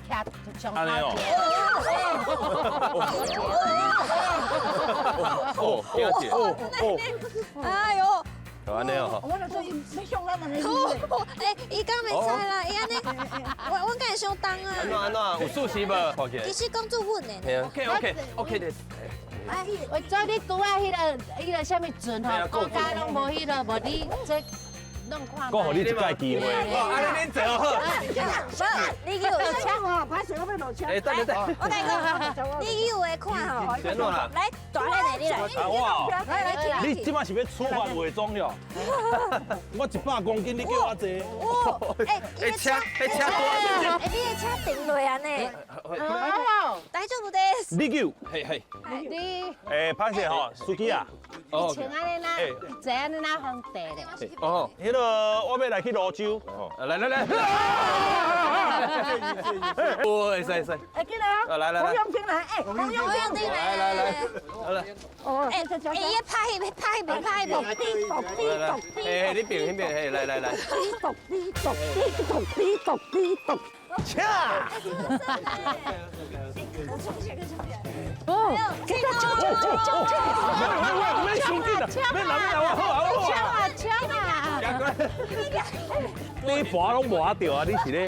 徛上头安尼哦前。哦，了解。哎呦，就安尼哦。我就说要向咱们的。哎，伊讲袂使啦，伊安尼，我敢会相当啊。安怎有熟悉无？看起来其。实讲做稳的呢。 OK 的。哎，我做你拄啊，迄个什么船吼，国家拢无迄个，无你这弄看。我互你一届机会。哦，安尼恁坐好。不，你有枪哦，拍水我要落枪。哎，等。我跟你讲，你有的看吼。先落啦。来，大汉的你来。啊哇！来，你即摆是要处罚伪装了？我100公斤，你叫我坐？哦，哎，哎，车多。哎，你的车停落安尼，哦，大丈夫です。你叫？嘿。你歹势吼，司机啊，哦。穿安尼啦，坐安尼啦，方地咧。哦。迄个我要来去泸州。来。哦，会使。哎，进来啊！来。红用进来，哎，红用进来。来。哦，哎，伊要拍迄边，哎，你变，嘿，来。恰！哦，没兄弟啦，没人啦，好。枪啊！加过来。你盘拢无得着啊，你是咧？